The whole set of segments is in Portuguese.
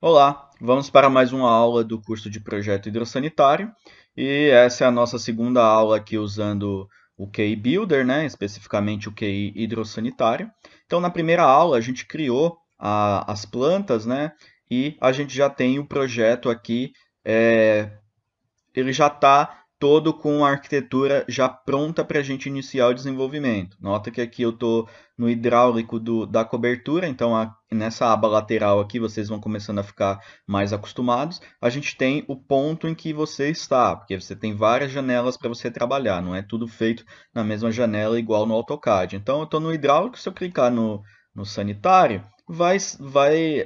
Olá, vamos para mais uma aula do curso de Projeto Hidrossanitário e essa é a nossa segunda aula aqui usando o QI Builder, né? Especificamente o QI Hidrossanitário. Então, na primeira aula a gente criou as plantas, né? E a gente já tem o projeto aqui ele já está todo com a arquitetura já pronta para a gente iniciar o desenvolvimento. Nota que aqui eu estou no hidráulico da cobertura, então nessa aba lateral aqui vocês vão começando a ficar mais acostumados. A gente tem o ponto em que você está, porque você tem várias janelas para você trabalhar, não é tudo feito na mesma janela igual no AutoCAD. Então eu estou no hidráulico, se eu clicar no sanitário, vai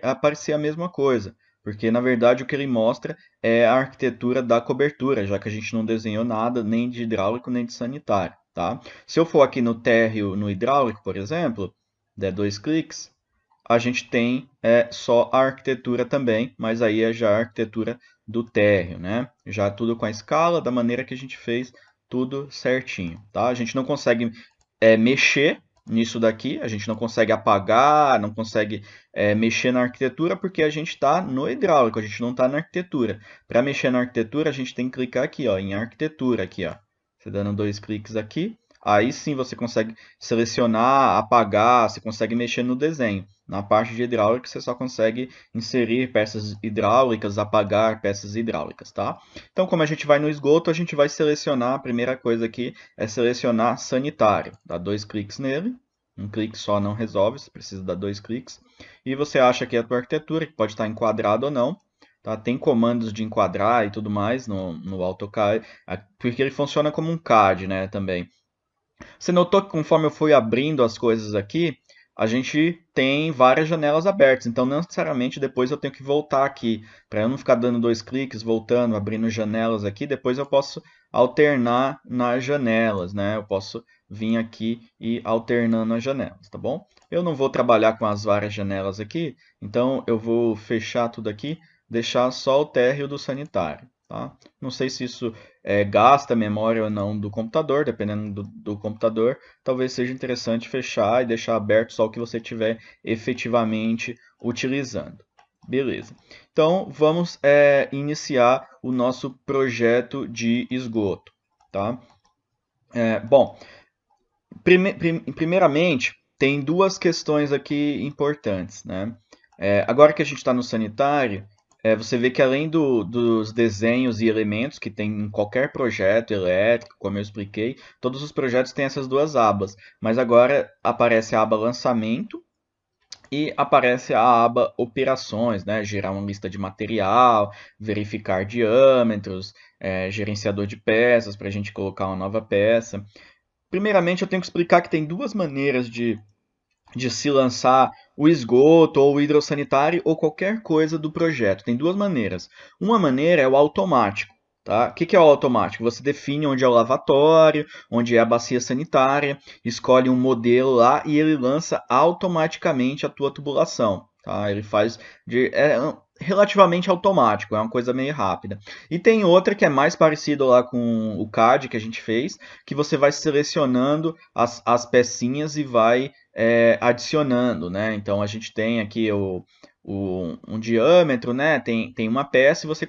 aparecer a mesma coisa. Porque, na verdade, o que ele mostra é a arquitetura da cobertura, já que a gente não desenhou nada nem de hidráulico nem de sanitário, tá? Se eu for aqui no térreo, no hidráulico, por exemplo, der dois cliques, a gente tem só a arquitetura também, mas aí é já a arquitetura do térreo, né? Já tudo com a escala, da maneira que a gente fez, tudo certinho, tá? A gente não consegue mexer nisso daqui, a gente não consegue apagar, não consegue mexer na arquitetura porque a gente está no hidráulico, a gente não está na arquitetura. Para mexer na arquitetura, a gente tem que clicar aqui, ó, em arquitetura, aqui, ó. Você dando dois cliques aqui, aí sim você consegue selecionar, apagar, você consegue mexer no desenho. Na parte de hidráulica, você só consegue inserir peças hidráulicas, apagar peças hidráulicas, tá? Então, como a gente vai no esgoto, a gente vai selecionar, a primeira coisa aqui é selecionar sanitário. Dá dois cliques nele, um clique só não resolve, você precisa dar dois cliques. E você acha que é a tua arquitetura, que pode estar enquadrado ou não. Tá? Tem comandos de enquadrar e tudo mais no AutoCAD, porque ele funciona como um CAD, né, também. Você notou que conforme eu fui abrindo as coisas aqui, a gente tem várias janelas abertas. Então, não necessariamente depois eu tenho que voltar aqui. Para eu não ficar dando dois cliques, voltando, abrindo janelas aqui, depois eu posso alternar nas janelas, né? Eu posso vir aqui e alternando as janelas, tá bom? Eu não vou trabalhar com as várias janelas aqui, então eu vou fechar tudo aqui, deixar só o térreo do sanitário, tá? Não sei se isso gasta memória ou não do computador, dependendo do computador, talvez seja interessante fechar e deixar aberto só o que você estiver efetivamente utilizando. Beleza. Então, vamos iniciar o nosso projeto de esgoto. Tá? Bom, primeiramente, tem duas questões aqui importantes, né? Agora que a gente está no sanitário, você vê que além dos desenhos e elementos que tem em qualquer projeto elétrico, como eu expliquei, todos os projetos têm essas duas abas. Mas agora aparece a aba lançamento e aparece a aba operações, né? Gerar uma lista de material, verificar diâmetros, gerenciador de peças para a gente colocar uma nova peça. Primeiramente, eu tenho que explicar que tem duas maneiras de se lançar o esgoto ou o hidrossanitário ou qualquer coisa do projeto. Tem duas maneiras. Uma maneira é o automático. Tá? O que é o automático? Você define onde é o lavatório, onde é a bacia sanitária, escolhe um modelo lá e ele lança automaticamente a tua tubulação. Tá? Ele faz relativamente automático, é uma coisa meio rápida. E tem outra que é mais parecido lá com o CAD que a gente fez, que você vai selecionando as pecinhas e vai adicionando, né? Então a gente tem aqui um diâmetro, né? Tem uma peça e você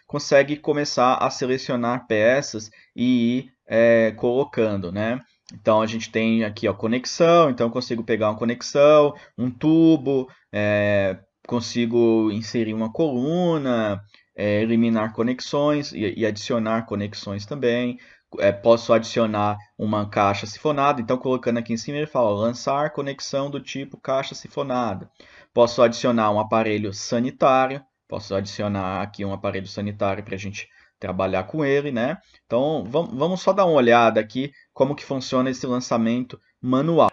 consegue começar a selecionar peças e ir colocando, né? Então a gente tem aqui a conexão, então eu consigo pegar uma conexão, um tubo, consigo inserir uma coluna, eliminar conexões e adicionar conexões também. Posso adicionar uma caixa sifonada, então colocando aqui em cima ele fala lançar conexão do tipo caixa sifonada. Posso adicionar um aparelho sanitário, posso adicionar aqui um aparelho sanitário para a gente trabalhar com ele, né? Então vamos só dar uma olhada aqui como que funciona esse lançamento manual.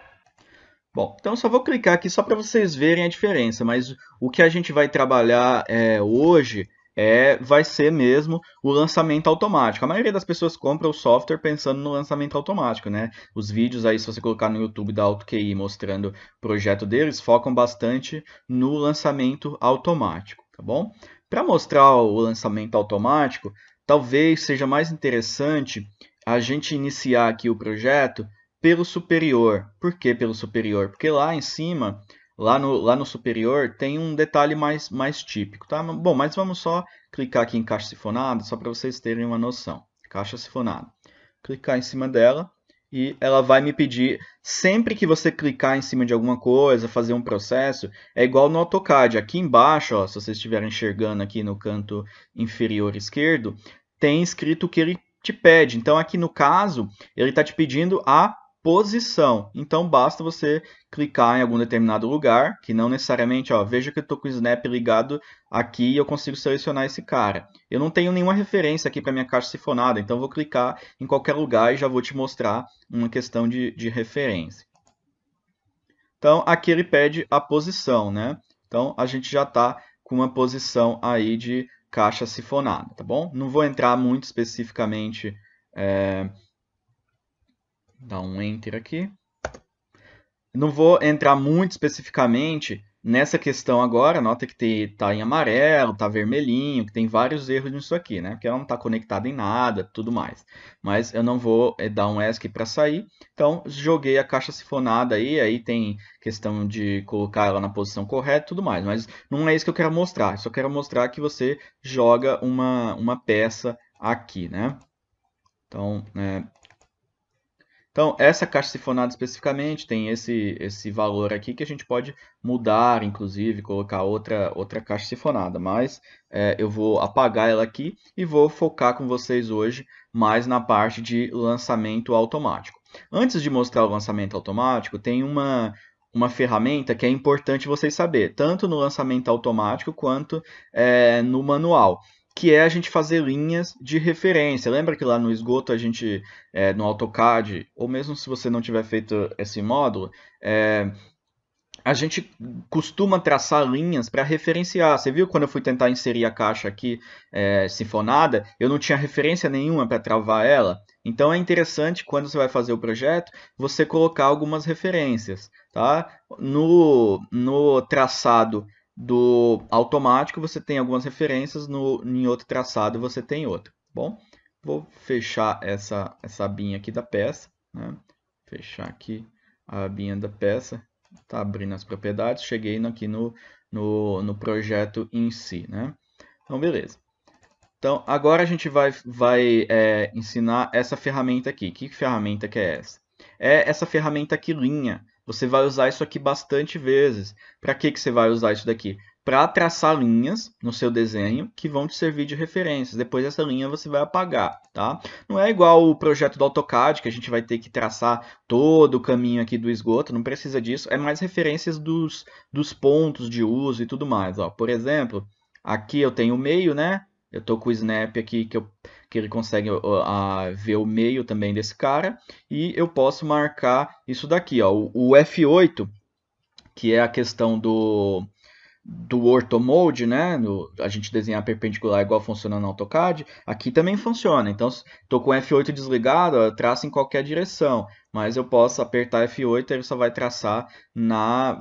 Bom, então eu só vou clicar aqui só para vocês verem a diferença, mas o que a gente vai trabalhar hoje vai ser mesmo o lançamento automático. A maioria das pessoas compra o software pensando no lançamento automático, né? Os vídeos aí, se você colocar no YouTube da AutoQI mostrando o projeto deles, focam bastante no lançamento automático, tá bom? Para mostrar o lançamento automático, talvez seja mais interessante a gente iniciar aqui o projeto pelo superior. Por que pelo superior? Porque lá em cima, lá no superior tem um detalhe mais típico, tá? Bom, mas vamos só clicar aqui em caixa sifonada, só para vocês terem uma noção. Caixa sifonada. Clicar em cima dela e ela vai me pedir, sempre que você clicar em cima de alguma coisa, fazer um processo, é igual no AutoCAD. Aqui embaixo, ó, se vocês estiverem enxergando aqui no canto inferior esquerdo, tem escrito o que ele te pede. Então, aqui no caso, ele está te pedindo a posição. Então, basta você clicar em algum determinado lugar, que não necessariamente, ó, veja que eu estou com o Snap ligado aqui e eu consigo selecionar esse cara. Eu não tenho nenhuma referência aqui para minha caixa sifonada, então vou clicar em qualquer lugar e já vou te mostrar uma questão de referência. Então, aqui ele pede a posição, né? Então, a gente já está com uma posição aí de caixa sifonada, tá bom? Não vou entrar muito especificamente, dar um Enter aqui. Não vou entrar muito especificamente nessa questão agora. Nota que está em amarelo, está vermelhinho, que tem vários erros nisso aqui, né? Porque ela não está conectada em nada, tudo mais. Mas eu não vou dar um ESC para sair. Então, joguei a caixa sifonada aí tem questão de colocar ela na posição correta e tudo mais. Mas não é isso que eu quero mostrar. Eu só quero mostrar que você joga uma peça aqui, né? Então, essa caixa sifonada especificamente tem esse valor aqui que a gente pode mudar, inclusive, colocar outra caixa sifonada. Mas eu vou apagar ela aqui e vou focar com vocês hoje mais na parte de lançamento automático. Antes de mostrar o lançamento automático, tem uma ferramenta que é importante vocês saber, tanto no lançamento automático quanto no manual, que é a gente fazer linhas de referência. Lembra que lá no esgoto a gente, no AutoCAD, ou mesmo se você não tiver feito esse módulo, a gente costuma traçar linhas para referenciar. Você viu quando eu fui tentar inserir a caixa aqui sifonada, eu não tinha referência nenhuma para travar ela? Então é interessante, quando você vai fazer o projeto, você colocar algumas referências. Tá? No traçado do automático você tem algumas referências, em outro traçado você tem outra. Bom, vou fechar essa abinha aqui da peça, né? Fechar aqui a abinha da peça, tá abrindo as propriedades, cheguei aqui no projeto em si, né? Então, beleza. Então, agora a gente vai ensinar essa ferramenta aqui. Que ferramenta que é essa? É essa ferramenta aqui, linha. Você vai usar isso aqui bastante vezes. Para que você vai usar isso daqui? Para traçar linhas no seu desenho que vão te servir de referências. Depois dessa linha você vai apagar, tá? Não é igual o projeto do AutoCAD, que a gente vai ter que traçar todo o caminho aqui do esgoto. Não precisa disso. É mais referências dos pontos de uso e tudo mais. Ó, por exemplo, aqui eu tenho o meio, né? Eu estou com o Snap aqui que ele consegue ver o meio também desse cara. E eu posso marcar isso daqui, ó, o F8, que é a questão do orthomode, né? A gente desenhar perpendicular igual funciona no AutoCAD. Aqui também funciona. Então, estou com o F8 desligado, eu traço em qualquer direção. Mas eu posso apertar F8 e ele só vai traçar na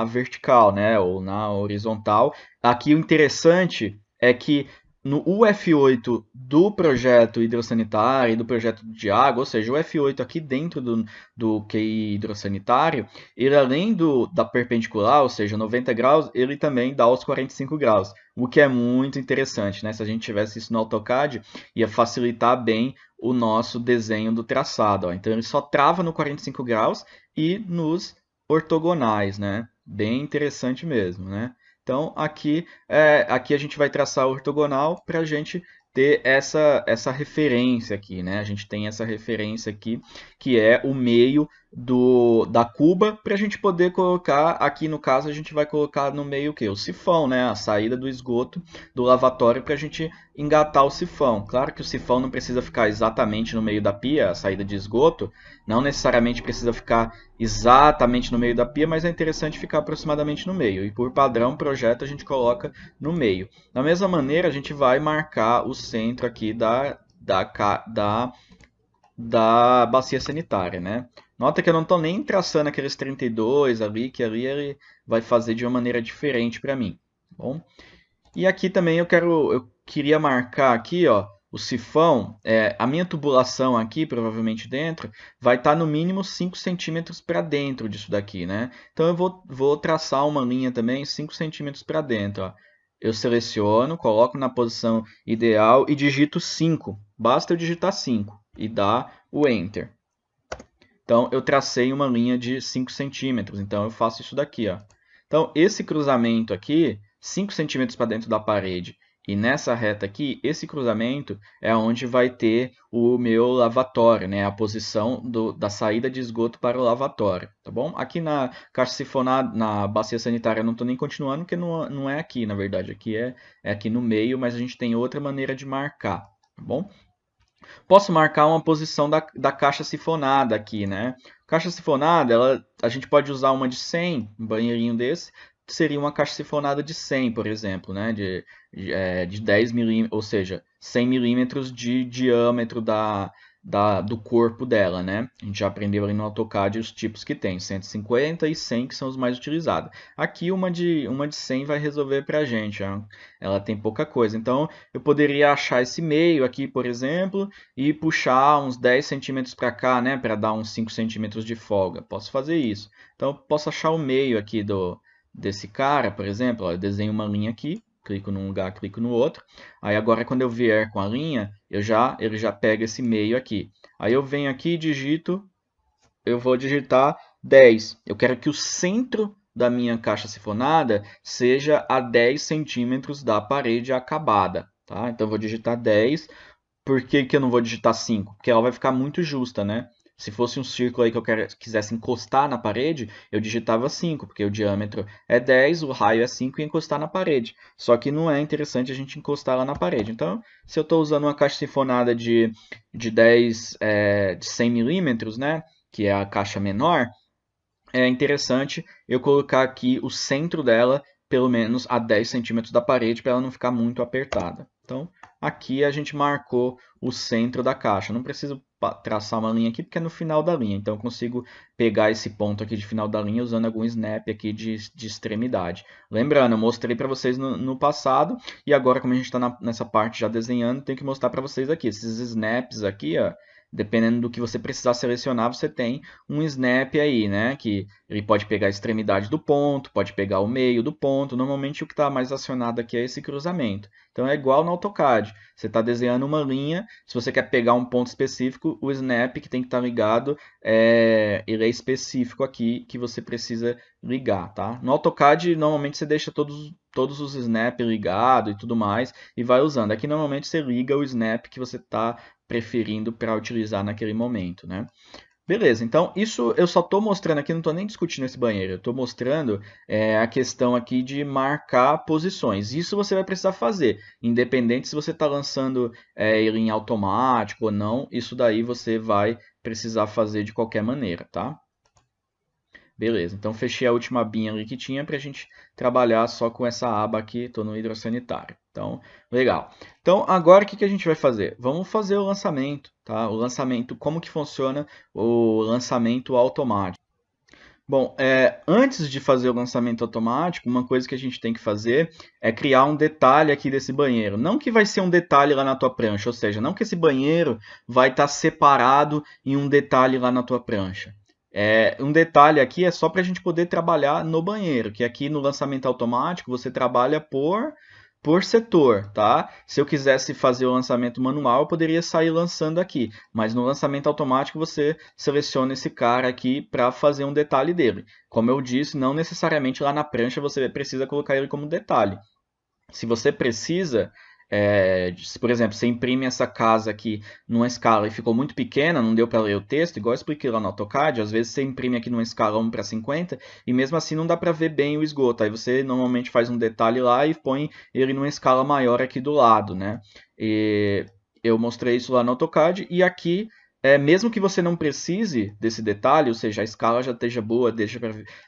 vertical, né? Ou na horizontal. Aqui o interessante é que no UF8 do projeto hidrossanitário e do projeto de água, ou seja, o F8 aqui dentro do QI hidrossanitário, ele além da perpendicular, ou seja, 90 graus, ele também dá os 45 graus, o que é muito interessante, né? Se a gente tivesse isso no AutoCAD, ia facilitar bem o nosso desenho do traçado. Ó. Então ele só trava no 45 graus e nos ortogonais, né? Bem interessante mesmo, né? Então, aqui a gente vai traçar a ortogonal para a gente ter essa referência aqui, né? A gente tem essa referência aqui, que é o meio da cuba, para a gente poder colocar, aqui no caso, a gente vai colocar no meio o quê? O sifão, né? A saída do esgoto do lavatório para a gente engatar o sifão. Claro que o sifão não precisa ficar exatamente no meio da pia, a saída de esgoto, não necessariamente precisa ficar exatamente no meio da pia, mas é interessante ficar aproximadamente no meio. E por padrão, projeto a gente coloca no meio. Da mesma maneira, a gente vai marcar o centro aqui da bacia sanitária, né? Nota que eu não estou nem traçando aqueles 32 ali, que ali ele vai fazer de uma maneira diferente para mim. Bom? E aqui também eu queria marcar aqui, ó, o sifão, a minha tubulação aqui, provavelmente dentro, vai estar no mínimo 5 centímetros para dentro disso daqui, né? Então eu vou traçar uma linha também 5 centímetros para dentro. Ó. Eu seleciono, coloco na posição ideal e digito 5. Basta eu digitar 5 e dar o Enter. Então eu tracei uma linha de 5 centímetros. Então eu faço isso daqui. Ó. Então esse cruzamento aqui, 5 centímetros para dentro da parede, e nessa reta aqui, esse cruzamento é onde vai ter o meu lavatório, né? A posição da saída de esgoto para o lavatório, tá bom? Aqui na caixa sifonada, na bacia sanitária, eu não estou nem continuando, porque não é aqui, na verdade. Aqui é aqui no meio, mas a gente tem outra maneira de marcar, tá bom? Posso marcar uma posição da caixa sifonada aqui, né? Caixa sifonada, a gente pode usar uma de 100, um banheirinho desse, seria uma caixa sifonada de 100, por exemplo, né? De 10 milímetros, ou seja, 100 milímetros de diâmetro do corpo dela, né? A gente já aprendeu ali no AutoCAD os tipos que tem, 150 e 100 que são os mais utilizados. Aqui uma de 100 vai resolver para a gente, ó. Ela tem pouca coisa. Então eu poderia achar esse meio aqui, por exemplo, e puxar uns 10 centímetros para cá, né? Para dar uns 5 centímetros de folga. Posso fazer isso. Então eu posso achar o meio aqui desse cara, por exemplo. Ó, eu desenho uma linha aqui. Clico num lugar, clico no outro. Aí agora quando eu vier com a linha, ele já pega esse meio aqui. Aí eu venho aqui e digito, eu vou digitar 10. Eu quero que o centro da minha caixa sifonada seja a 10 centímetros da parede acabada. Tá? Então eu vou digitar 10. Por que que eu não vou digitar 5? Porque ela vai ficar muito justa, né? Se fosse um círculo aí que eu quisesse encostar na parede, eu digitava 5, porque o diâmetro é 10, o raio é 5 e encostar na parede. Só que não é interessante a gente encostar lá na parede. Então, se eu estou usando uma caixa sifonada de 100 milímetros, né, que é a caixa menor, é interessante eu colocar aqui o centro dela pelo menos a 10 centímetros da parede para ela não ficar muito apertada. Então, aqui a gente marcou o centro da caixa. Não preciso traçar uma linha aqui porque é no final da linha. Então, eu consigo pegar esse ponto aqui de final da linha usando algum snap aqui de extremidade. Lembrando, eu mostrei para vocês no passado e agora, como a gente está nessa parte já desenhando, tenho que mostrar para vocês aqui. Esses snaps aqui, ó, dependendo do que você precisar selecionar, você tem um snap aí, né? Que ele pode pegar a extremidade do ponto, pode pegar o meio do ponto. Normalmente o que está mais acionado aqui é esse cruzamento. Então é igual no AutoCAD. Você está desenhando uma linha, se você quer pegar um ponto específico, o snap que tem que estar ligado, ele é específico aqui que você precisa ligar, tá? No AutoCAD, normalmente você deixa todos os snap ligados e tudo mais e vai usando. Aqui normalmente você liga o snap que você está preferindo para utilizar naquele momento, né? Beleza, então isso eu só estou mostrando aqui, não estou nem discutindo esse banheiro, eu estou mostrando a questão aqui de marcar posições. Isso você vai precisar fazer, independente se você está lançando ele em automático ou não, isso daí você vai precisar fazer de qualquer maneira, tá? Beleza, então fechei a última abinha ali que tinha para a gente trabalhar só com essa aba aqui, estou no hidrossanitário. Então, legal. Então, agora o que a gente vai fazer? Vamos fazer o lançamento, tá? O lançamento, como que funciona o lançamento automático? Bom, antes de fazer o lançamento automático, uma coisa que a gente tem que fazer é criar um detalhe aqui desse banheiro. Não que vai ser um detalhe lá na tua prancha, ou seja, não que esse banheiro vai estar separado em um detalhe lá na tua prancha. Um detalhe aqui é só para a gente poder trabalhar no banheiro, que aqui no lançamento automático você trabalha por setor, tá? Se eu quisesse fazer o lançamento manual, eu poderia sair lançando aqui, mas no lançamento automático você seleciona esse cara aqui para fazer um detalhe dele. Como eu disse, não necessariamente lá na prancha você precisa colocar ele como detalhe. Se você precisa, por exemplo, você imprime essa casa aqui numa escala e ficou muito pequena, não deu para ler o texto, igual eu expliquei lá no AutoCAD, às vezes você imprime aqui numa escala 1:50 e mesmo assim não dá para ver bem o esgoto. Aí você normalmente faz um detalhe lá e põe ele numa escala maior aqui do lado, né? E eu mostrei isso lá no AutoCAD e aqui mesmo que você não precise desse detalhe, ou seja, a escala já esteja boa,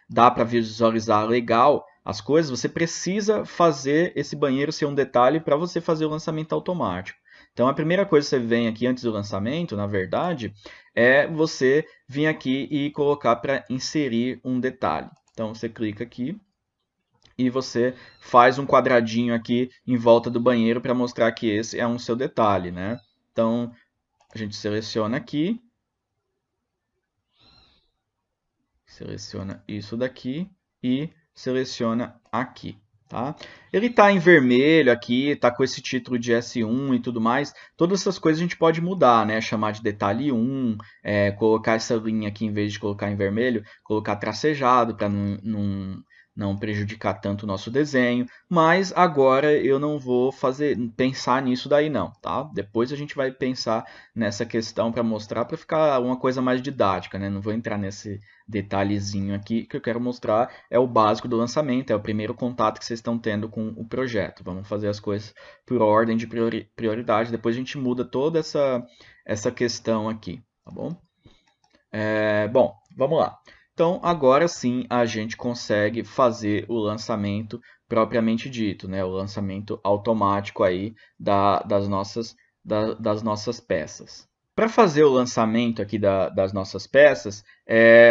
dá para visualizar legal as coisas, você precisa fazer esse banheiro ser um detalhe para você fazer o lançamento automático. Então, a primeira coisa que você vem aqui antes do lançamento, na verdade, é você vir aqui e colocar para inserir um detalhe. Então, você clica aqui e você faz um quadradinho aqui em volta do banheiro para mostrar que esse é um seu detalhe, né? Então, a gente seleciona aqui, seleciona isso daqui e seleciona aqui. Tá? Ele está em vermelho aqui, está com esse título de S1 e tudo mais. Todas essas coisas a gente pode mudar, né? Chamar de detalhe 1, colocar essa linha aqui, em vez de colocar em vermelho, colocar tracejado para não prejudicar tanto o nosso desenho. Mas agora eu não vou pensar nisso daí não, tá? Depois a gente vai pensar nessa questão para mostrar, para ficar uma coisa mais didática, né? Não vou entrar nesse detalhezinho aqui. Que eu quero mostrar é o básico do lançamento, é o primeiro contato que vocês estão tendo com o projeto. Vamos fazer as coisas por ordem de prioridade, depois a gente muda toda essa questão aqui, tá bom? Bom, vamos lá. Então, agora sim a gente consegue fazer o lançamento propriamente dito, né? O lançamento automático aí das nossas peças. Para fazer o lançamento aqui das nossas peças,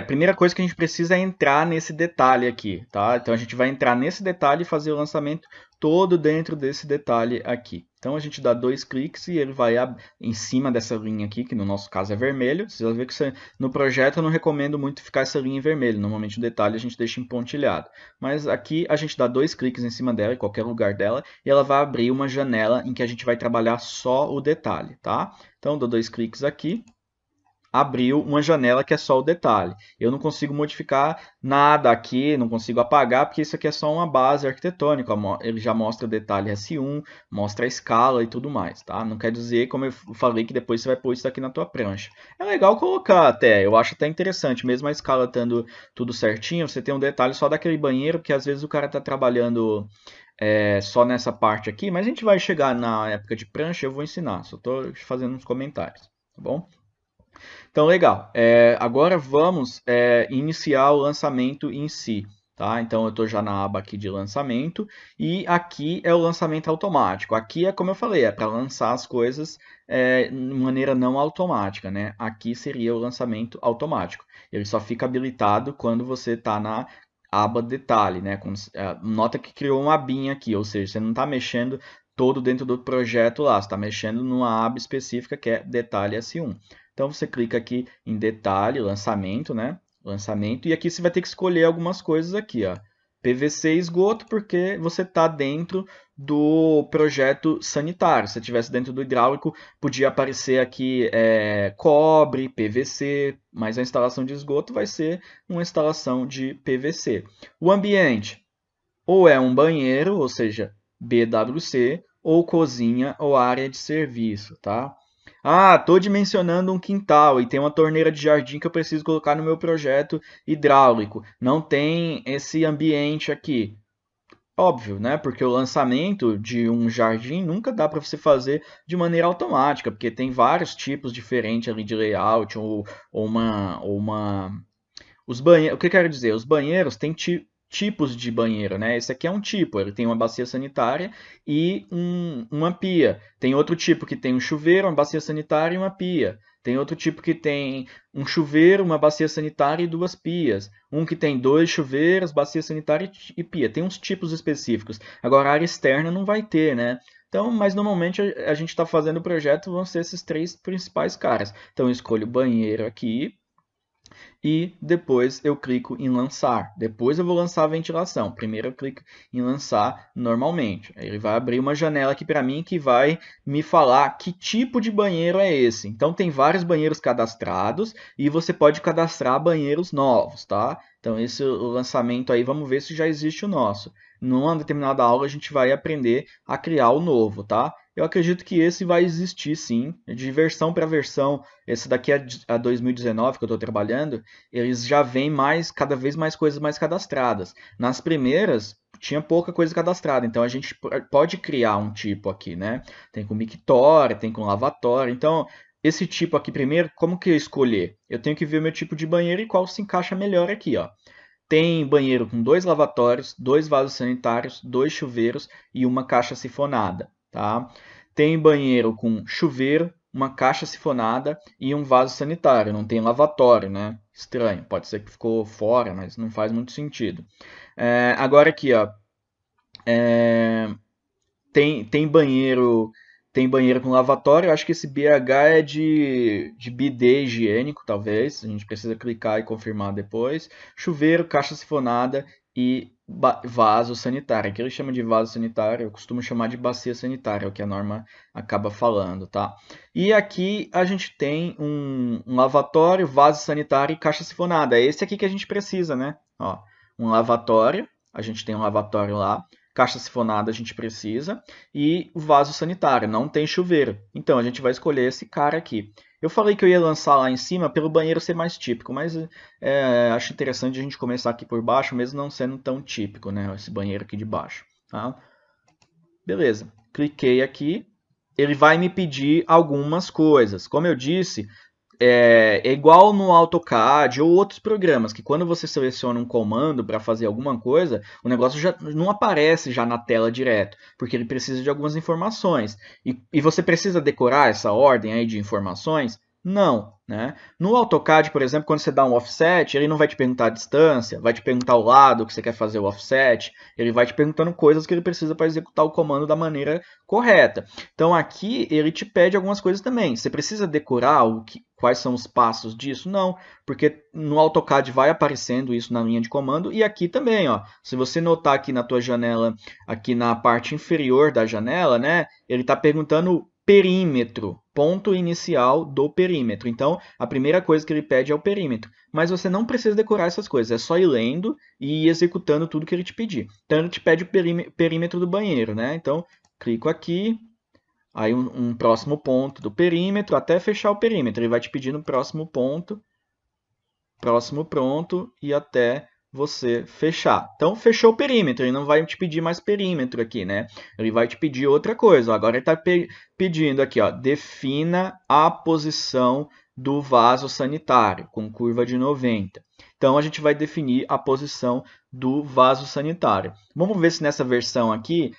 a primeira coisa que a gente precisa é entrar nesse detalhe aqui, tá? Então a gente vai entrar nesse detalhe e fazer o lançamento todo dentro desse detalhe aqui. Então a gente dá 2 cliques e ele vai em cima dessa linha aqui, que no nosso caso é vermelho. Você vai ver que no projeto eu não recomendo muito ficar essa linha em vermelho. Normalmente o detalhe a gente deixa em pontilhado. Mas aqui a gente dá 2 cliques em cima dela, em qualquer lugar dela, e ela vai abrir uma janela em que a gente vai trabalhar só o detalhe, tá? Então dou 2 cliques aqui. Abriu uma janela que é só o detalhe. Eu não consigo modificar nada aqui, não consigo apagar, porque isso aqui é só uma base arquitetônica. Ele já mostra o detalhe S1, mostra a escala e tudo mais, tá? Não quer dizer, como eu falei, que depois você vai pôr isso aqui na tua prancha. É legal colocar até, eu acho até interessante, mesmo a escala estando tudo certinho, você tem um detalhe só daquele banheiro, porque às vezes o cara está trabalhando só nessa parte aqui, mas a gente vai chegar na época de prancha, eu vou ensinar, só estou fazendo uns comentários, tá bom? Então, legal. Agora vamos iniciar o lançamento em si. Tá? Então, eu estou já na aba aqui de lançamento e aqui é o lançamento automático. Aqui é como eu falei, é para lançar as coisas de maneira não automática. Né? Aqui seria o lançamento automático. Ele só fica habilitado quando você está na aba detalhe. Né? Nota que criou uma abinha aqui, ou seja, você não está mexendo todo dentro do projeto lá, você está mexendo numa aba específica que é detalhe S1. Então você clica aqui em detalhe, lançamento, né? Lançamento, e aqui você vai ter que escolher algumas coisas aqui, ó. PVC e esgoto, porque você está dentro do projeto sanitário. Se estivesse dentro do hidráulico, podia aparecer aqui cobre, PVC, mas a instalação de esgoto vai ser uma instalação de PVC. O ambiente, ou é um banheiro, ou seja, BWC, ou cozinha ou área de serviço, tá? Ah, estou dimensionando um quintal e tem uma torneira de jardim que eu preciso colocar no meu projeto hidráulico. Não tem esse ambiente aqui. Óbvio, né? Porque o lançamento de um jardim nunca dá para você fazer de maneira automática, porque tem vários tipos diferentes ali de layout ou uma os banheiros, o que eu quero dizer? Os banheiros têm tipos de banheiro, né? Esse aqui é um tipo, ele tem uma bacia sanitária e uma pia. Tem outro tipo que tem um chuveiro, uma bacia sanitária e uma pia. Tem outro tipo que tem um chuveiro, uma bacia sanitária e 2 pias. Um que tem 2 chuveiros, bacia sanitária e pia. Tem uns tipos específicos. Agora, a área externa não vai ter, né? Então, mas normalmente a gente está fazendo o projeto, vão ser esses 3 principais caras. Então, eu escolho banheiro aqui, e depois eu clico em lançar. Depois eu vou lançar a ventilação. Primeiro eu clico em lançar normalmente. Ele vai abrir uma janela aqui para mim que vai me falar que tipo de banheiro é esse. Então tem vários banheiros cadastrados e você pode cadastrar banheiros novos, tá? Então esse é o lançamento aí, vamos ver se já existe o nosso. Numa determinada aula a gente vai aprender a criar o novo, tá? Eu acredito que esse vai existir sim, de versão para versão. Esse daqui é a 2019 que eu estou trabalhando, eles já vêm cada vez mais coisas mais cadastradas. Nas primeiras, tinha pouca coisa cadastrada, então a gente pode criar um tipo aqui, né? Tem com mictória, tem com lavatória. Então, esse tipo aqui primeiro, como que eu escolher? Eu tenho que ver o meu tipo de banheiro e qual se encaixa melhor aqui, ó. Tem banheiro com 2 lavatórios, 2 vasos sanitários, 2 chuveiros e uma caixa sifonada, tá? Tem banheiro com chuveiro, uma caixa sifonada e um vaso sanitário. Não tem lavatório, né? Estranho. Pode ser que ficou fora, mas não faz muito sentido. Agora aqui, ó. Tem banheiro, tem banheiro com lavatório. Eu acho que esse BH é de bidê higiênico, talvez. A gente precisa clicar e confirmar depois. Chuveiro, caixa sifonada e vaso sanitário. Aqui eles chamam de vaso sanitário, eu costumo chamar de bacia sanitária, é o que a norma acaba falando, tá? E aqui a gente tem um lavatório, vaso sanitário e caixa sifonada. É esse aqui que a gente precisa, né? Ó, um lavatório, a gente tem um lavatório lá. Caixa sifonada a gente precisa e o vaso sanitário, não tem chuveiro. Então a gente vai escolher esse cara aqui. Eu falei que eu ia lançar lá em cima pelo banheiro ser mais típico, mas acho interessante a gente começar aqui por baixo, mesmo não sendo tão típico, né? Esse banheiro aqui de baixo. Tá? Beleza, cliquei aqui. Ele vai me pedir algumas coisas. Como eu disse, é igual no AutoCAD ou outros programas, que quando você seleciona um comando para fazer alguma coisa, o negócio já não aparece já na tela direto, porque ele precisa de algumas informações. E você precisa decorar essa ordem aí de informações? Não, né? No AutoCAD, por exemplo, quando você dá um offset, ele não vai te perguntar a distância, vai te perguntar o lado que você quer fazer o offset, ele vai te perguntando coisas que ele precisa para executar o comando da maneira correta. Então aqui ele te pede algumas coisas também. Você precisa decorar quais são os passos disso? Não, porque no AutoCAD vai aparecendo isso na linha de comando e aqui também, ó. Se você notar aqui na tua janela, aqui na parte inferior da janela, né, ele está perguntando perímetro, ponto inicial do perímetro. Então, a primeira coisa que ele pede é o perímetro. Mas você não precisa decorar essas coisas, é só ir lendo e ir executando tudo que ele te pedir. Então, ele te pede o perímetro do banheiro, né? Então, clico aqui, aí um próximo ponto do perímetro, até fechar o perímetro. Ele vai te pedir no próximo ponto, próximo pronto e até você fechar. Então, fechou o perímetro, ele não vai te pedir mais perímetro aqui, né? Ele vai te pedir outra coisa. Agora ele está pedindo aqui, ó, defina a posição do vaso sanitário, com curva de 90. Então, a gente vai definir a posição do vaso sanitário. Vamos ver se nessa versão aqui,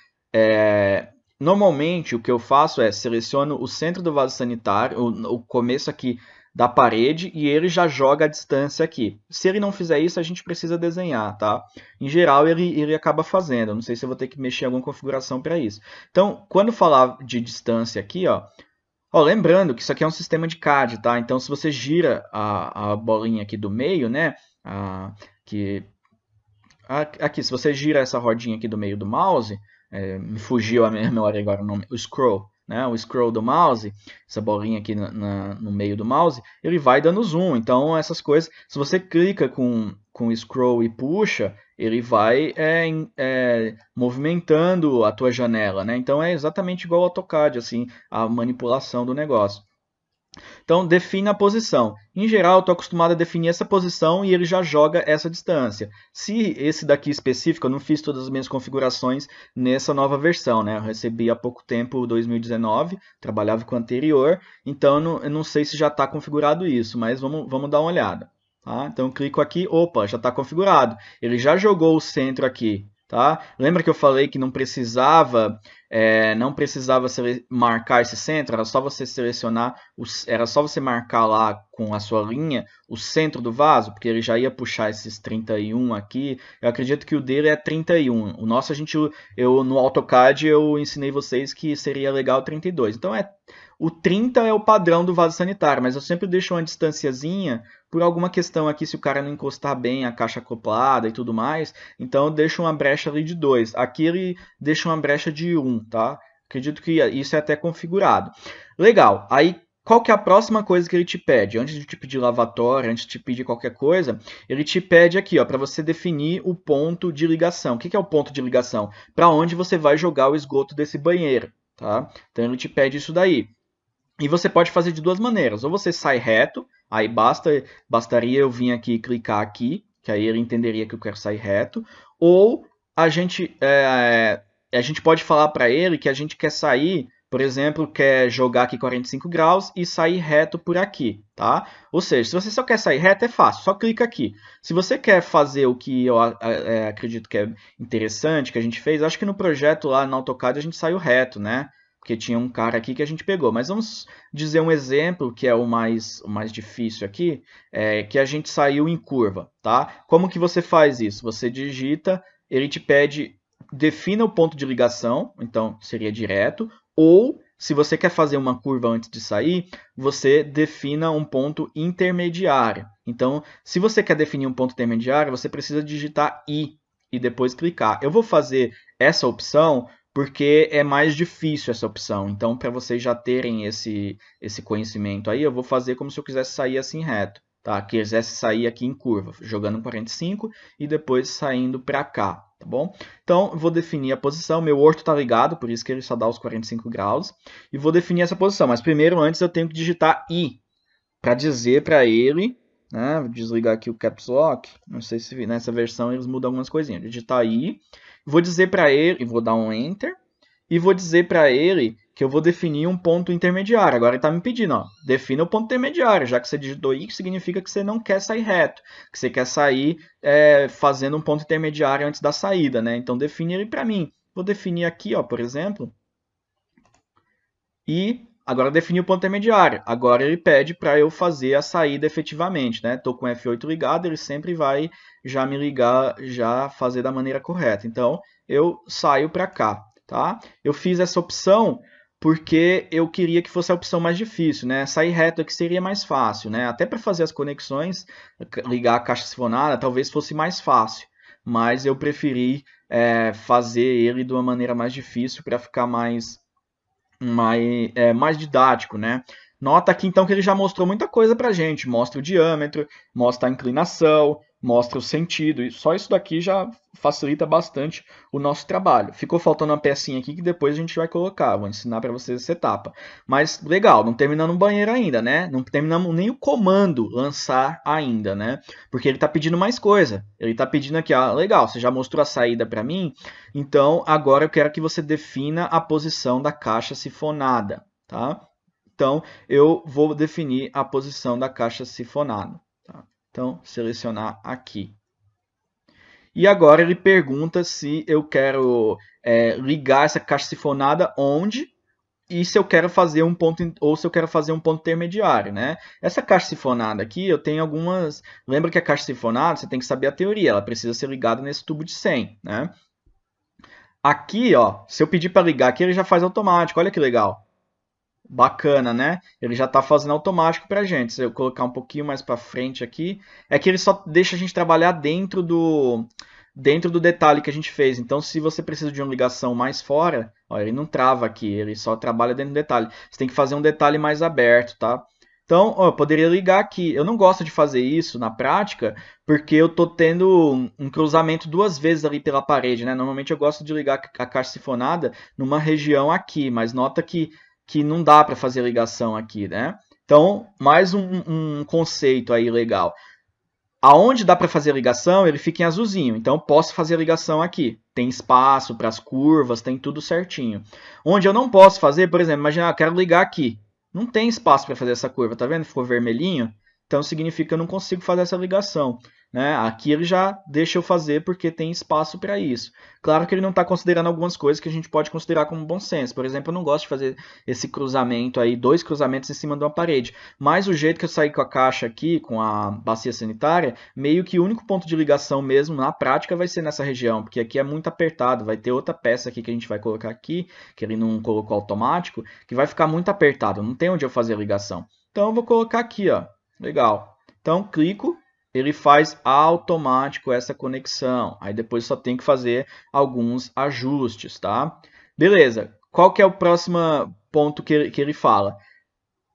normalmente o que eu faço é seleciono o centro do vaso sanitário, o começo aqui da parede e ele já joga a distância aqui. Se ele não fizer isso, a gente precisa desenhar, tá? Em geral, ele acaba fazendo. Eu não sei se eu vou ter que mexer em alguma configuração para isso. Então, quando falar de distância aqui, ó, lembrando que isso aqui é um sistema de CAD, tá? Então, se você gira a bolinha aqui do meio, né? Aqui, se você gira essa rodinha aqui do meio do mouse, me fugiu a minha memória agora o nome, o scroll, né? O scroll do mouse, essa bolinha aqui no meio do mouse, ele vai dando zoom. Então, essas coisas, se você clica com o scroll e puxa, ele vai movimentando a tua janela, né? Então, é exatamente igual ao AutoCAD, assim, a manipulação do negócio. Então, define a posição. Em geral, eu estou acostumado a definir essa posição e ele já joga essa distância. Se esse daqui específico, eu não fiz todas as minhas configurações nessa nova versão, né? Eu recebi há pouco tempo, 2019, trabalhava com o anterior, então eu não sei se já está configurado isso, mas vamos dar uma olhada. Tá? Então, eu clico aqui, opa, já está configurado. Ele já jogou o centro aqui. Tá? Lembra que eu falei que não precisava marcar esse centro, era só você selecionar, era só você marcar lá com a sua linha o centro do vaso, porque ele já ia puxar esses 31 aqui. Eu acredito que o dele é 31. O nosso, no AutoCAD eu ensinei vocês que seria legal 32. Então o 30 é o padrão do vaso sanitário, mas eu sempre deixo uma distanciazinha por alguma questão aqui, se o cara não encostar bem a caixa acoplada e tudo mais, então eu deixo uma brecha ali de 2. Aqui ele deixa uma brecha de 1, tá? Acredito que isso é até configurado. Legal, aí qual que é a próxima coisa que ele te pede? Antes de te pedir lavatório, antes de te pedir qualquer coisa, ele te pede aqui, ó, para você definir o ponto de ligação. O que é o ponto de ligação? Para onde você vai jogar o esgoto desse banheiro, tá? Então ele te pede isso daí. E você pode fazer de duas maneiras. Ou você sai reto, aí bastaria eu vir aqui e clicar aqui, que aí ele entenderia que eu quero sair reto. Ou a gente pode falar para ele que a gente quer sair, por exemplo, quer jogar aqui 45 graus e sair reto por aqui, tá? Ou seja, se você só quer sair reto, é fácil, só clica aqui. Se você quer fazer o que eu acredito que é interessante, que a gente fez, acho que no projeto lá no AutoCAD a gente saiu reto, né? Porque tinha um cara aqui que a gente pegou. Mas vamos dizer um exemplo, que é o mais difícil aqui, que a gente saiu em curva, tá? Como que você faz isso? Você digita, ele te pede defina o ponto de ligação, então seria direto, ou se você quer fazer uma curva antes de sair, você defina um ponto intermediário. Então, se você quer definir um ponto intermediário, você precisa digitar I e depois clicar. Eu vou fazer essa opção porque é mais difícil essa opção. Então, para vocês já terem esse conhecimento aí, eu vou fazer como se eu quisesse sair assim reto. Tá? Quisesse sair aqui em curva, jogando 45 e depois saindo para cá. Tá bom? Então, eu vou definir a posição. Meu orto está ligado, por isso que ele só dá os 45 graus. E vou definir essa posição. Mas primeiro, antes, eu tenho que digitar I para dizer para ele, né? Vou desligar aqui o Caps Lock. Não sei se nessa versão eles mudam algumas coisinhas. Digitar I. Vou dizer para ele, e vou dar um Enter. E vou dizer para ele que eu vou definir um ponto intermediário. Agora ele está me pedindo, ó, defina o ponto intermediário. Já que você digitou I, significa que você não quer sair reto, que você quer sair fazendo um ponto intermediário antes da saída, né? Então define ele para mim. Vou definir aqui, ó, por exemplo, e agora defini o ponto intermediário. Agora ele pede para eu fazer a saída efetivamente, né? Estou com o F8 ligado, ele sempre vai já me ligar, já fazer da maneira correta. Então eu saio para cá. Tá? Eu fiz essa opção porque eu queria que fosse a opção mais difícil, né? Sair reto aqui seria mais fácil, né? Até para fazer as conexões, ligar a caixa sifonada, talvez fosse mais fácil. Mas eu preferi fazer ele de uma maneira mais difícil para ficar mais didático, né? Nota aqui então que ele já mostrou muita coisa para a gente. Mostra o diâmetro, mostra a inclinação, mostra o sentido. E só isso daqui já facilita bastante o nosso trabalho. Ficou faltando uma pecinha aqui que depois a gente vai colocar. Vou ensinar para vocês essa etapa. Mas legal, não terminamos o banheiro ainda, né? Não terminamos nem o comando lançar ainda, né? Porque ele está pedindo mais coisa. Ele está pedindo aqui, ah, legal, você já mostrou a saída para mim, então agora eu quero que você defina a posição da caixa sifonada, tá? Então, eu vou definir a posição da caixa sifonada. Tá? Então, selecionar aqui. E agora ele pergunta se eu quero ligar essa caixa sifonada onde e se eu quero fazer um ponto ou se eu quero fazer um ponto intermediário, né? Essa caixa sifonada aqui, eu tenho algumas. Lembra que a caixa sifonada você tem que saber a teoria, ela precisa ser ligada nesse tubo de 100, né? Aqui, ó, se eu pedir para ligar aqui, ele já faz automático. Olha que legal. Bacana, né? Ele já está fazendo automático para a gente. Se eu colocar um pouquinho mais para frente aqui, é que ele só deixa a gente trabalhar dentro do detalhe que a gente fez. Então, se você precisa de uma ligação mais fora, ó, ele não trava aqui, ele só trabalha dentro do detalhe. Você tem que fazer um detalhe mais aberto, tá? Então, ó, eu poderia ligar aqui. Eu não gosto de fazer isso na prática, porque eu estou tendo um cruzamento duas vezes ali pela parede, né? Normalmente eu gosto de ligar a caixa sifonada numa região aqui, mas nota que não dá para fazer ligação aqui, né? Então, mais um conceito aí legal. Aonde dá para fazer ligação, ele fica em azulzinho. Então, posso fazer ligação aqui. Tem espaço para as curvas, tem tudo certinho. Onde eu não posso fazer, por exemplo, imagina, eu quero ligar aqui. Não tem espaço para fazer essa curva, tá vendo? Ficou vermelhinho. Então, significa que eu não consigo fazer essa ligação. Né? Aqui ele já deixa eu fazer porque tem espaço para isso. Claro que ele não está considerando algumas coisas que a gente pode considerar como bom senso. Por exemplo, eu não gosto de fazer esse cruzamento aí, dois cruzamentos em cima de uma parede. Mas o jeito que eu saí com a caixa aqui, com a bacia sanitária, meio que o único ponto de ligação mesmo na prática vai ser nessa região, porque aqui é muito apertado. Vai ter outra peça aqui que a gente vai colocar aqui, que ele não colocou automático, que vai ficar muito apertado. Não tem onde eu fazer a ligação. Então eu vou colocar aqui, ó. Legal. Então clico. Ele faz automático essa conexão. Aí depois só tem que fazer alguns ajustes, tá? Beleza. Qual que é o próximo ponto que ele fala?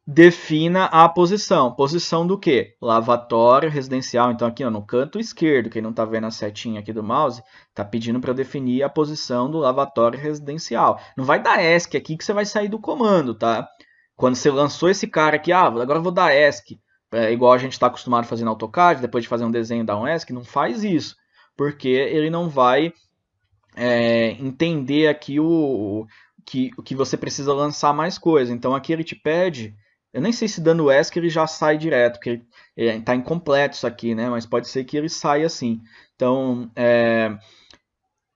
Defina a posição. Posição do quê? Lavatório residencial. Então aqui ó, no canto esquerdo, quem não está vendo a setinha aqui do mouse, está pedindo para definir a posição do lavatório residencial. Não vai dar ESC aqui que você vai sair do comando, tá? Quando você lançou esse cara aqui, agora eu vou dar ESC. Igual a gente está acostumado a fazer no AutoCAD, depois de fazer um desenho da ESC, não faz isso, porque ele não vai entender aqui o que você precisa lançar mais coisa. Então aqui ele te pede, eu nem sei se dando ESC ele já sai direto, porque está incompleto isso aqui, né? Mas pode ser que ele saia assim. Então,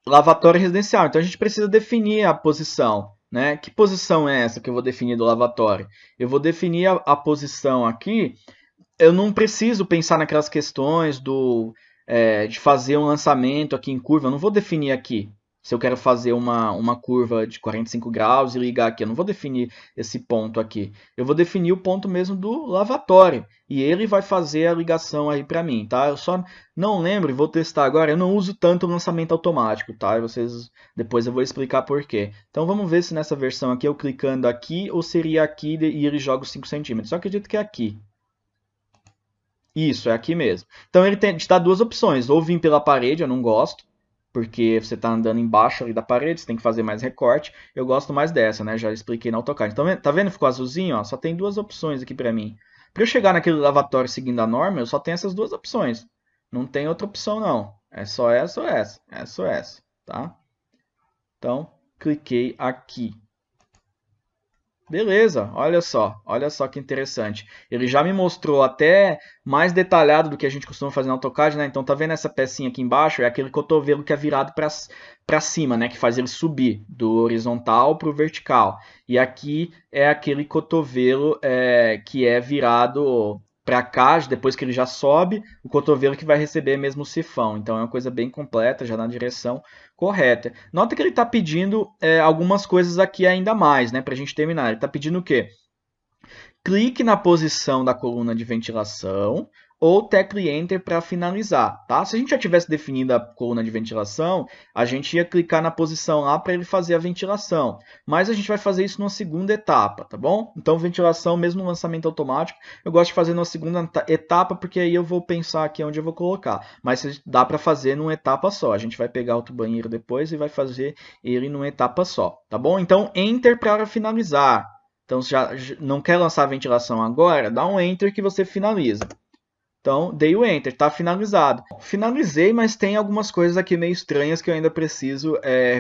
lavatório residencial, então a gente precisa definir a posição. Né? Que posição é essa que eu vou definir do lavatório? Eu vou definir a posição aqui. Eu não preciso pensar naquelas questões de fazer um lançamento aqui em curva. Eu não vou definir aqui. Se eu quero fazer uma curva de 45 graus e ligar aqui, eu não vou definir esse ponto aqui. Eu vou definir o ponto mesmo do lavatório. E ele vai fazer a ligação aí para mim, tá? Eu só não lembro e vou testar agora. Eu não uso tanto o lançamento automático, tá? Depois eu vou explicar por quê. Então vamos ver se nessa versão aqui eu clicando aqui ou seria aqui e ele joga os 5 centímetros. Só acredito que é aqui. Isso, é aqui mesmo. Então ele te dá duas opções. Ou vir pela parede, eu não gosto, porque você está andando embaixo ali da parede, você tem que fazer mais recorte. Eu gosto mais dessa, né? Já expliquei no AutoCAD. Então, tá vendo? Ficou azulzinho, ó. Só tem duas opções aqui para mim. Para eu chegar naquele lavatório seguindo a norma, eu só tenho essas duas opções. Não tem outra opção, não. É só essa ou essa. Essa ou essa, tá? Então, cliquei aqui. Beleza, olha só que interessante. Ele já me mostrou até mais detalhado do que a gente costuma fazer no AutoCAD, né? Então tá vendo essa pecinha aqui embaixo? É aquele cotovelo que é virado para cima, né? Que faz ele subir do horizontal para o vertical. E aqui é aquele cotovelo que é virado para cá, depois que ele já sobe, o cotovelo que vai receber mesmo o sifão. Então é uma coisa bem completa, já na direção correta. Nota que ele está pedindo algumas coisas aqui ainda mais, né, para a gente terminar. Ele está pedindo o quê? Clique na posição da coluna de ventilação ou tecle Enter para finalizar, tá? Se a gente já tivesse definido a coluna de ventilação, a gente ia clicar na posição lá para ele fazer a ventilação. Mas a gente vai fazer isso numa segunda etapa, tá bom? Então, ventilação, mesmo no lançamento automático, eu gosto de fazer numa segunda etapa, porque aí eu vou pensar aqui onde eu vou colocar. Mas dá para fazer numa etapa só. A gente vai pegar outro banheiro depois e vai fazer ele numa etapa só, tá bom? Então, Enter para finalizar. Então, se já não quer lançar a ventilação agora, dá um Enter que você finaliza. Então, dei o Enter, está finalizado. Finalizei, mas tem algumas coisas aqui meio estranhas que eu ainda preciso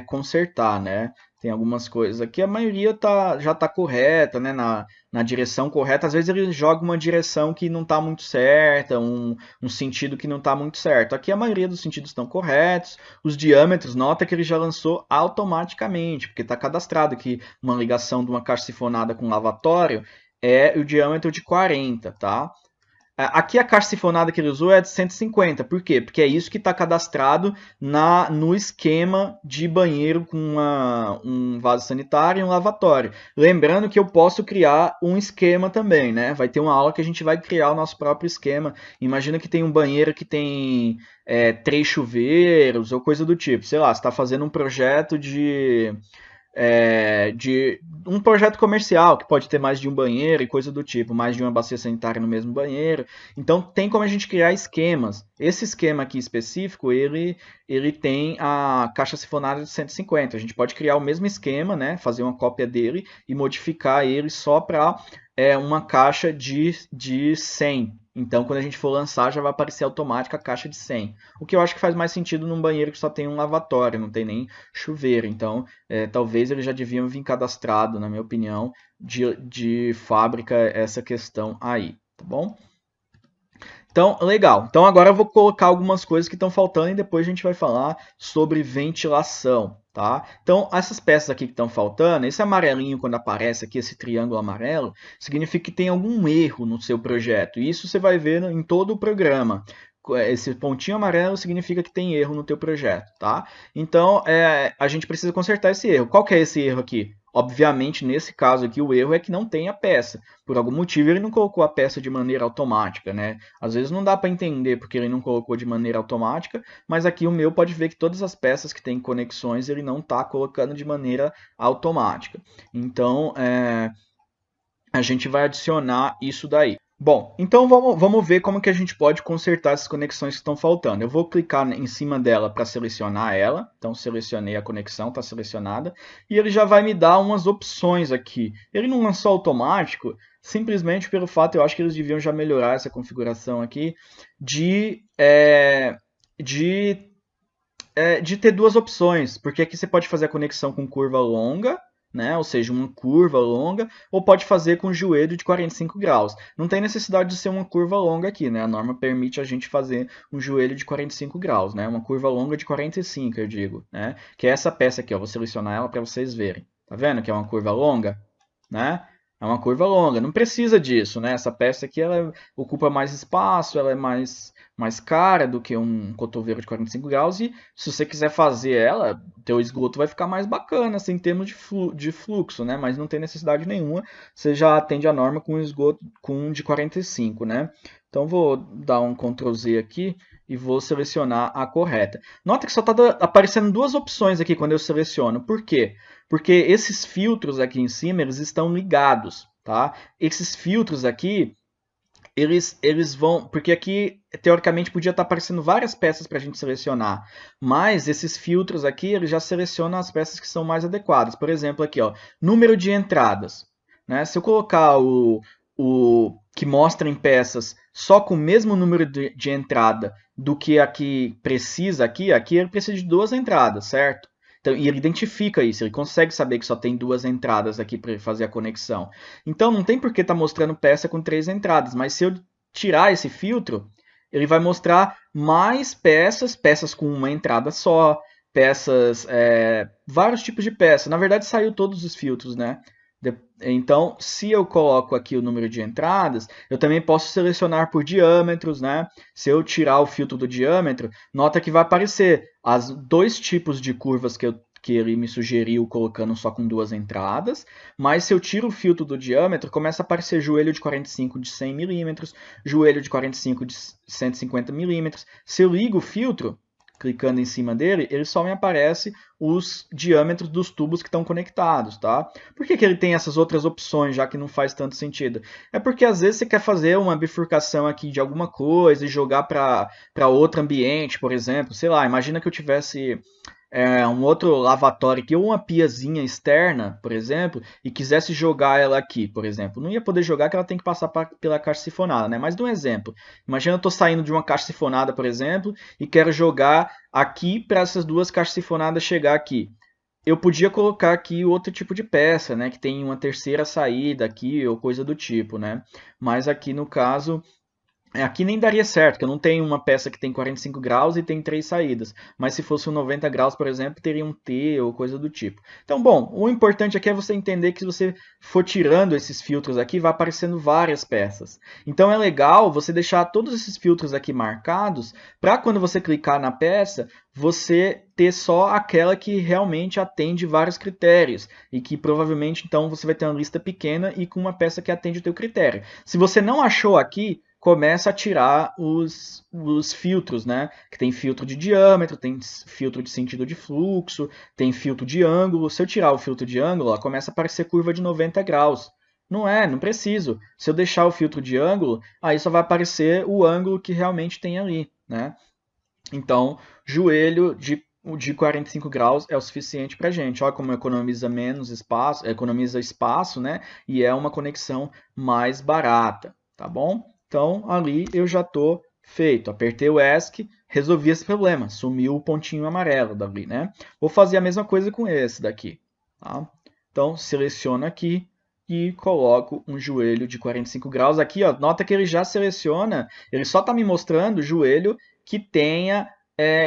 consertar, né? Tem algumas coisas aqui, a maioria já está correta, né? Na direção correta. Às vezes ele joga uma direção que não está muito certa, um sentido que não está muito certo. Aqui a maioria dos sentidos estão corretos. Os diâmetros, nota que ele já lançou automaticamente, porque está cadastrado aqui uma ligação de uma caixa sifonada com lavatório é o diâmetro de 40, tá? Aqui a caixa sifonada que ele usou é de 150. Por quê? Porque é isso que está cadastrado no esquema de banheiro com um vaso sanitário e um lavatório. Lembrando que eu posso criar um esquema também, né? Vai ter uma aula que a gente vai criar o nosso próprio esquema. Imagina que tem um banheiro que tem 3 chuveiros ou coisa do tipo. Sei lá, você está fazendo um projeto de um projeto comercial que pode ter mais de um banheiro e coisa do tipo, mais de uma bacia sanitária no mesmo banheiro. Então tem como a gente criar esquemas. Esse esquema aqui específico, ele tem a caixa sifonada de 150. A gente pode criar o mesmo esquema, né, fazer uma cópia dele e modificar ele só para uma caixa de 100. Então, quando a gente for lançar, já vai aparecer automática a caixa de 100. O que eu acho que faz mais sentido num banheiro que só tem um lavatório, não tem nem chuveiro. Então, talvez eles já deviam vir cadastrado, na minha opinião, de fábrica essa questão aí, tá bom? Então, legal. Então agora eu vou colocar algumas coisas que estão faltando e depois a gente vai falar sobre ventilação, tá? Então, essas peças aqui que estão faltando, esse amarelinho quando aparece aqui, esse triângulo amarelo, significa que tem algum erro no seu projeto. E isso você vai ver em todo o programa. Esse pontinho amarelo significa que tem erro no teu projeto, tá? Então, a gente precisa consertar esse erro. Qual que é esse erro aqui? Obviamente, nesse caso aqui, o erro é que não tem a peça. Por algum motivo, ele não colocou a peça de maneira automática, né? Às vezes não dá para entender porque ele não colocou de maneira automática, mas aqui o meu pode ver que todas as peças que têm conexões ele não está colocando de maneira automática. Então, a gente vai adicionar isso daí. Bom, então vamos ver como que a gente pode consertar essas conexões que estão faltando. Eu vou clicar em cima dela para selecionar ela. Então, selecionei a conexão, está selecionada. E ele já vai me dar umas opções aqui. Ele não lançou automático, simplesmente pelo fato, eu acho que eles deviam já melhorar essa configuração aqui, de ter duas opções. Porque aqui você pode fazer a conexão com curva longa, né? Ou seja, uma curva longa, ou pode fazer com joelho de 45 graus. Não tem necessidade de ser uma curva longa aqui, né? A norma permite a gente fazer um joelho de 45 graus, né? Uma curva longa de 45, eu digo, né? Que é essa peça aqui, ó. Vou selecionar ela para vocês verem. Tá vendo que é uma curva longa, né? É uma curva longa, não precisa disso, né? Essa peça aqui ela ocupa mais espaço, ela é mais cara do que um cotovelo de 45 graus e se você quiser fazer ela, teu esgoto vai ficar mais bacana assim, em termos de fluxo, né? Mas não tem necessidade nenhuma, você já atende a norma com esgoto com um de 45, né? Então vou dar um Ctrl Z aqui e vou selecionar a correta. Nota que só está aparecendo duas opções aqui quando eu seleciono. Por quê? Porque esses filtros aqui em cima, eles estão ligados, tá? Esses filtros aqui, eles vão... Porque aqui, teoricamente, podia estar aparecendo várias peças para a gente selecionar. Mas esses filtros aqui, eles já selecionam as peças que são mais adequadas. Por exemplo, aqui, ó, número de entradas. Né? Se eu colocar o que mostra em peças só com o mesmo número de entrada do que aqui precisa, aqui ele precisa de 2 entradas, certo? Então, e ele identifica isso, ele consegue saber que só tem 2 entradas aqui para fazer a conexão. Então não tem por que estar mostrando peça com 3 entradas, mas se eu tirar esse filtro, ele vai mostrar mais peças com uma entrada só, peças, vários tipos de peças. Na verdade saiu todos os filtros, né? Então, se eu coloco aqui o número de entradas, eu também posso selecionar por diâmetros, né? Se eu tirar o filtro do diâmetro, nota que vai aparecer as dois tipos de curvas que ele me sugeriu colocando só com 2 entradas, mas se eu tiro o filtro do diâmetro, começa a aparecer joelho de 45 de 100 milímetros, joelho de 45 de 150 milímetros. Se eu ligo o filtro, clicando em cima dele, ele só me aparece os diâmetros dos tubos que estão conectados, tá? Por que ele tem essas outras opções, já que não faz tanto sentido? É porque às vezes você quer fazer uma bifurcação aqui de alguma coisa e jogar para outro ambiente, por exemplo. Sei lá, imagina que eu tivesse um outro lavatório aqui, ou uma piazinha externa, por exemplo, e quisesse jogar ela aqui, por exemplo. Não ia poder jogar, que ela tem que passar pela caixa sifonada, né? Mas dá um exemplo. Imagina eu estou saindo de uma caixa sifonada, por exemplo, e quero jogar aqui para essas duas caixas sifonadas chegar aqui. Eu podia colocar aqui outro tipo de peça, né? Que tem uma terceira saída aqui, ou coisa do tipo, né? Mas aqui no caso... Aqui nem daria certo, porque eu não tenho uma peça que tem 45 graus e tem 3 saídas. Mas se fosse um 90 graus, por exemplo, teria um T ou coisa do tipo. Então, bom, o importante aqui é você entender que se você for tirando esses filtros aqui, vai aparecendo várias peças. Então é legal você deixar todos esses filtros aqui marcados, para quando você clicar na peça, você ter só aquela que realmente atende vários critérios. E que provavelmente, então, você vai ter uma lista pequena e com uma peça que atende o teu critério. Se você não achou aqui, começa a tirar os filtros, né? Que tem filtro de diâmetro, tem filtro de sentido de fluxo, tem filtro de ângulo. Se eu tirar o filtro de ângulo, ó, começa a aparecer curva de 90 graus. Não preciso. Se eu deixar o filtro de ângulo, aí só vai aparecer o ângulo que realmente tem ali, né? Então, joelho de 45 graus é o suficiente para a gente. Olha como economiza menos espaço, economiza espaço, né? E é uma conexão mais barata, tá bom? Então, ali eu já estou feito. Apertei o ESC, resolvi esse problema. Sumiu o pontinho amarelo dali, né? Vou fazer a mesma coisa com esse daqui. Tá? Então, seleciono aqui e coloco um joelho de 45 graus. Aqui, ó, nota que ele já seleciona, ele só está me mostrando o joelho que tenha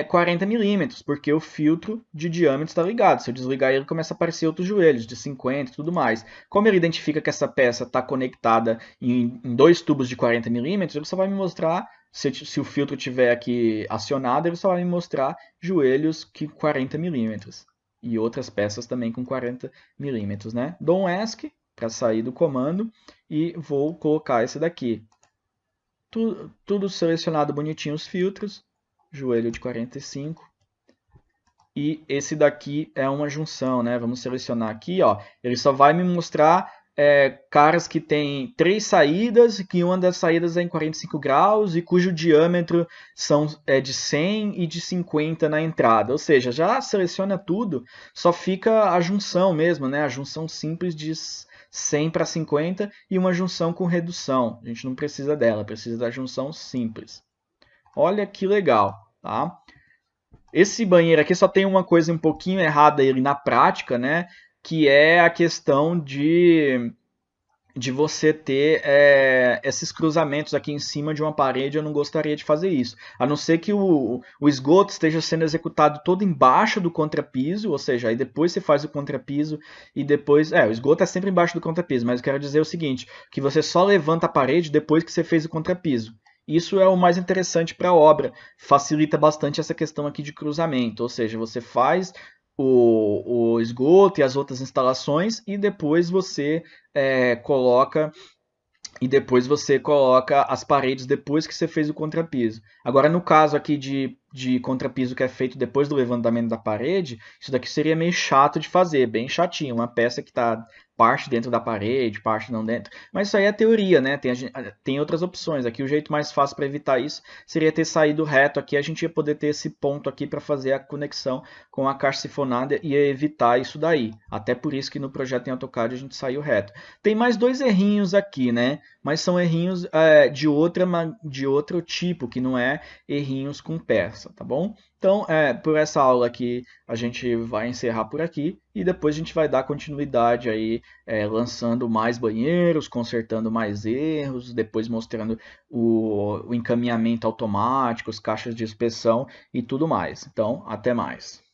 40 milímetros, porque o filtro de diâmetro está ligado. Se eu desligar ele, começa a aparecer outros joelhos de 50 e tudo mais. Como ele identifica que essa peça está conectada em dois tubos de 40 milímetros, ele só vai me mostrar, se o filtro estiver aqui acionado, ele só vai me mostrar joelhos que 40 milímetros. E outras peças também com 40 milímetros, né? Dou um ESC para sair do comando e vou colocar esse daqui. Tudo selecionado bonitinho os filtros, joelho de 45. E esse daqui é uma junção, né? Vamos selecionar aqui, ó. Ele só vai me mostrar caras que tem 3 saídas, que uma das saídas é em 45 graus e cujo diâmetro é de 100 e de 50 na entrada. Ou seja, já seleciona tudo, só fica a junção mesmo, né? A junção simples de 100 para 50 e uma junção com redução. A gente não precisa dela, precisa da junção simples. Olha que legal, tá? Esse banheiro aqui só tem uma coisa um pouquinho errada ele na prática, né? Que é a questão de você ter esses cruzamentos aqui em cima de uma parede. Eu não gostaria de fazer isso. A não ser que o esgoto esteja sendo executado todo embaixo do contrapiso, ou seja, aí depois você faz o contrapiso e depois... o esgoto é sempre embaixo do contrapiso, mas eu quero dizer o seguinte, que você só levanta a parede depois que você fez o contrapiso. Isso é o mais interessante para a obra, facilita bastante essa questão aqui de cruzamento, ou seja, você faz o esgoto e as outras instalações e depois você coloca as paredes depois que você fez o contrapiso. Agora, no caso aqui de contrapiso que é feito depois do levantamento da parede, isso daqui seria meio chato de fazer, bem chatinho. Uma peça que está parte dentro da parede, parte não dentro. Mas isso aí é teoria, né? Tem outras opções. Aqui o jeito mais fácil para evitar isso seria ter saído reto aqui. A gente ia poder ter esse ponto aqui para fazer a conexão com a caixa sifonada e ia evitar isso daí. Até por isso que no projeto em AutoCAD a gente saiu reto. Tem mais dois errinhos aqui, né? Mas são errinhos de outro tipo, que não é errinhos com peça, tá bom? Então, por essa aula aqui, a gente vai encerrar por aqui e depois a gente vai dar continuidade aí, lançando mais banheiros, consertando mais erros, depois mostrando o encaminhamento automático, as caixas de inspeção e tudo mais. Então, até mais.